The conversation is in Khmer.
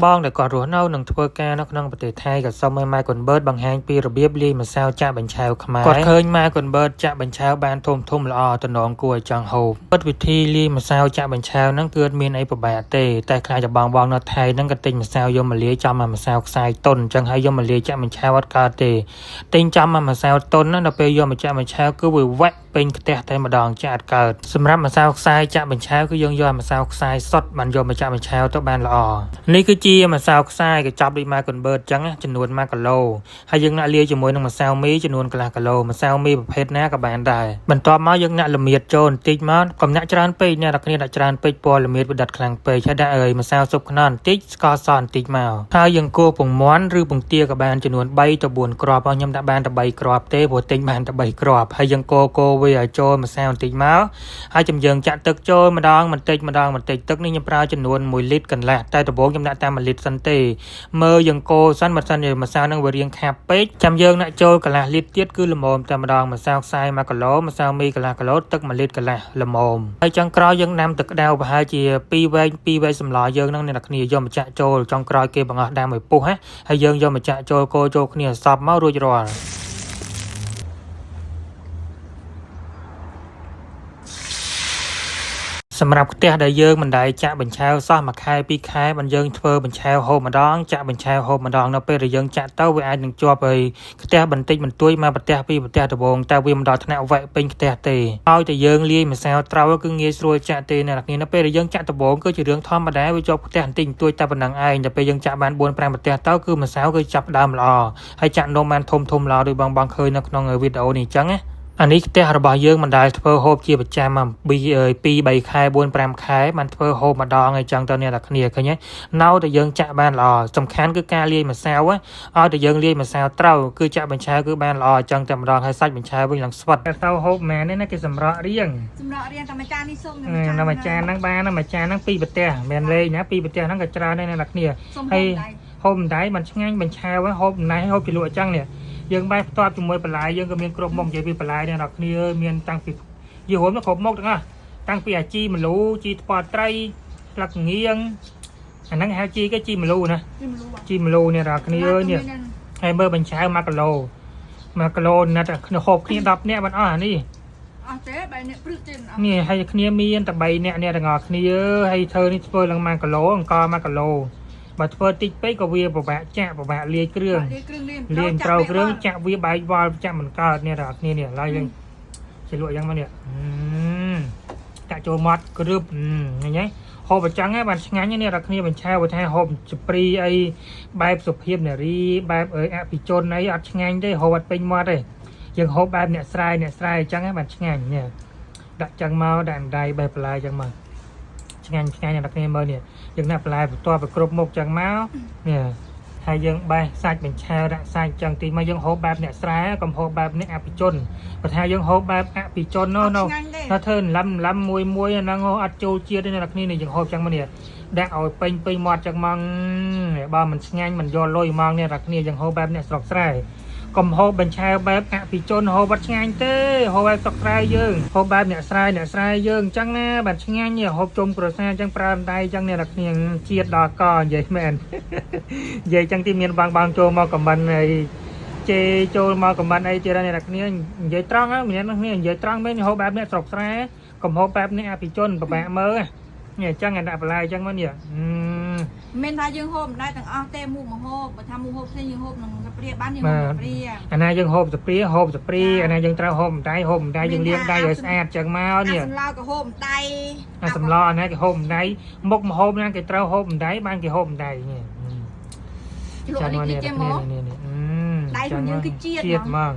បងដែលគាត់រស់នៅនឹងធ្វើការនៅក្នុងប្រទេសថៃក៏សូមឲ្យម៉ែកុនបឺតបង្ហាញពីរបៀបលាយម្សៅចាក់បញ្ឆៅខ្មែរគាត់ឃើញម៉ែកុនបឺតចាក់បញ្ឆៅបានធំល្អតំណងគួរឲ្យចង់ហូបពិតវិធីលាយម្សៅចាក់បញ្ឆៅហ្នឹងគឺអត់មានអីពិបាកទេតែខ្លាចតែបងនៅថៃហ្នឹងក៏ទិញម្សៅយកមកលាយចំម្សៅខ្សាយតុនអញ្ចឹងហើយយកមកលាយចាក់បញ្ឆៅអត់កើតទេទិញចំម្សៅតុនណាដល់ពេលយកមកចាក់បញ្ឆៅគឺវាវែកពេញផ្ទះតែម្ដងចាក់អត់កើតសម្រាប់ម្សៅខ្សាយចាក់បញ្ឆៅគឺយើងយកម្សៅខ្សាយសុទ្ធបានយកមកចាក់បញ្ឆៅទៅបានល្អនេះគឺជាម្សៅខ្សាយក៏ចាប់ដូចម៉ែកុនបឺតអញ្ចឹងចំនួន1គីឡូហើយយើងដាក់លាយជាមួយនឹងម្សៅមីចំនួនកន្លះគីឡូម្សៅមីប្រភេទណាក៏បានដែរបន្ទាប់មកយើងដាក់ល្មៀតចូលបន្តិចមកកុំដាក់ច្រើនពេកអ្នកនរគ្នាដាក់ច្រើនពេកពណ៌ល្មៀតវាដិតខ្លាំងពេកហើយដាក់ម្សៅស៊ុបខ្នុរបន្តិចស្ករសបន្តិចមកហើយយើងគោះពងមាន់ឬពងទាក៏បានចំនួន3ទៅ4គ្រាប់ខ្ញុំដាក់បានតែ3គ្រាប់ទេព្រោះទិញបានតែ3គ្រាប់ហើយយើងកូរវាឲ្យចូលម្សៅបន្តិចមកហើយយើងចាក់ទឹកចូលម្ដងបន្តិចទឹកនេះខ្ញុំប្រើចំនួន1លីត្រកន្លះតែដំបូងខ្ញុំដាក់តាម1លីត្រសិនទេមើលយើងកូរសិនបើសិនជាម្សៅនឹងវារាងខាប់ពេកចាំយើងដាក់ចូលកន្លះលីត្រទៀតគឺល្មមតែម្ដងម្សៅខ្សាយ1គីឡូម្សៅមីកន្លះគីឡូទឹក1លីត្រកន្លះល្មមហើយចុងក្រោយយើងដាំទឹកក្តៅប្រហែលជា2វែងសម្លយើងនឹងអ្នកគ្នាយកមកចាក់ចូលចុងក្រោយគេបង្អស់ដាំឲ្យពុះហើយយើងយកមកចាក់ចូលកូរចូលគ្នាសព្វមករួចរាល់សម្រាប់ផ្ទះដែលយើងមិនដែលចាក់បញ្ឆៅសោះមួយខែ2ខែបានយើងធ្វើបញ្ឆៅហូបម្ដងចាក់បញ្ឆៅហូបម្ដងនៅពេលដែលយើងចាក់ទៅវាអាចនឹងជាប់ឲ្យផ្ទះបន្តិចបន្តួចមកប្រទេសពីប្រទេសដំបងតែវាមិនដល់ថ្នាក់វែកពេញផ្ទះទេហើយតែយើងលាយម្សៅត្រូវគឺងាយស្រួលចាក់ទេអ្នកនរគ្នានៅពេលដែលយើងចាក់ដំបងគឺជារឿងធម្មតាវាជាប់ផ្ទះបន្តិចបន្តួចតែប៉ុណ្ណឹងឯងតែពេលយើងចាក់បាន4 5ប្រទេសទៅគឺម្សៅគឺចាប់ដើមល្អហើយចាក់នំបានធំល្អដោយបងឃើញនៅក្នុងវីដេអូនេះអញ្ចឹងណាអានេះផ្ទះរបស់យើងមិនដែលធ្វើហូបជាប្រចាំមក2 3ខែ4 5ខែបានធ្វើហូបម្ដងអីចឹងទៅអ្នកនរគ្នាឃើញទេនៅតែយើងចាក់បានល្អសំខាន់គឺការលាយម្សៅឲ្យតែយើងលាយម្សៅត្រូវគឺចាក់បញ្ឆៅគឺបានល្អអញ្ចឹងតែម្ដងហើយសាច់បញ្ឆៅវិញឡើងស្វិតតែទៅហូបមែនទេណាគេសម្រក់រៀងតែមួយចាននេះសូមតែមួយចានហ្នឹងបានមួយចានហ្នឹង2ប្រទេសមិនលេងណា2ប្រទេសហ្នឹងក៏ច្រើនដែរអ្នកនរគ្នាហើយហូបម្ដាយមិនឆ្ងាញ់បញ្ឆៅហូបម្ដាយហូបជ្រលក់អញ្ចឹងនេះយើងបែបផ្ទាប់ជាមួយបន្លែយើងក៏មានគ្រប់មុខនិយាយពីបន្លែអ្នកនរគ្នាមានតាំងពីយីរួមគ្រប់មុខទាំងអស់តាំងពីអាជីម្លូជីថ្ពាល់ត្រីស្លឹកងៀងអាហ្នឹងហៅជីគេជីម្លូណាជីម្លូអ្នកនរគ្នានេះហើយមើលបញ្ឆៅ1គីឡូណាត់គ្នាហូបគ្នា10នាក់បានអស់អានេះអត់ទេ3នាក់ព្រឹកទេនេះហើយគ្នាមានតែ3នាក់អ្នកទាំងអស់គ្នាហើយធ្វើនេះធ្វើឡើង1គីឡូអង្គ1គីឡូបើធ្វើតិចពេកក៏វាពិបាកចាក់ពិបាកលាយគ្រឿងលាយត្រូវគ្រឿងចាក់វាបែកវល់ចាក់មិនកើតនេះដល់គ្នានេះឡើយយើងជាលក់យ៉ាងមកនេះចាក់ចូលមាត់គ្រឿបឃើញទេហូបអញ្ចឹងបានឆ្ងាញ់នេះដល់គ្នាបញ្ឆៅបើថាហូបចព្រីអីបែបសុភាពនារីបែបអភិជនអីអត់ឆ្ងាញ់ទេហូបអត់ពេញមាត់ទេយើងហូបបែបអ្នកស្រែអញ្ចឹងបានឆ្ងាញ់នេះដាក់ចឹងមកដាក់ដៃបែបបន្លែចឹងមកឆ្ងាញ់អ្នកគ្នាមើលនេះយើងដាក់បន្លែបន្ទាប់ទៅគ្រប់មុខចឹងមកនេះហើយយើងបេះសាច់បញ្ឆៅដាក់សាច់ចឹងទីមកយើងហូបបែបអ្នកស្រែកុំហូបបែបអ្នកអភិជនបើថាយើងហូបបែបអភិជននោះធ្វើឡំមួយហ្នឹងអត់ចូលជាតិទេអ្នកគ្នានេះយើងហូបចឹងមកនេះដាក់ឲ្យពេញមាត់ចឹងមកបើមិនឆ្ងាញ់មិនយកលុយមកអ្នកគ្នាយើងហូបបែបអ្នកស្រុកស្រែកុំហូបបញ្ឆៅបែបអភិជនហូបអត់ឆ្ងាញ់ទេហូបបែបស្រុកស្រែយើងហូបបែបអ្នកស្រែយើងអញ្ចឹងណាបាទឆ្ងាញ់ហូបជុំគ្រួសារអញ្ចឹងប្រើដៃអញ្ចឹងអ្នកនរគ្នាជាតិដល់កនិយាយមែននិយាយអញ្ចឹងទីមានបងចូលមកខមមិនអីជេចូលមកខមមិនអីទៀតអ្នកនរគ្នានិយាយត្រង់មានអ្នកគ្នានិយាយត្រង់មែនហូបបែបអ្នកស្រុកស្រែកុំហូបបែបអ្នកអភិជនពិបាកមើលនេះអញ្ចឹងដាក់បន្លែអញ្ចឹងមកនេះមានថាយើងហូបមិនដែរទាំងអស់ទេមូមកហូបបើថាមូហូបផ្សេងយើងហូបនឹងសាព្រាបានយើងហូបសាព្រាអាណាយើងហូបសាព្រាអាណាយើងត្រូវហូបម្ដាយយើងលាងដៃឲ្យស្អាតចឹងមកនេះសម្លក៏ហូបម្ដាយសម្លអាណាគេហូបម្ដាយមុខម្ហូបណាគេត្រូវហូបម្ដាយបានគេហូបម្ដាយនេះចាំមកនេះនេះដៃរបស់យើងគឺជាតិហ្មង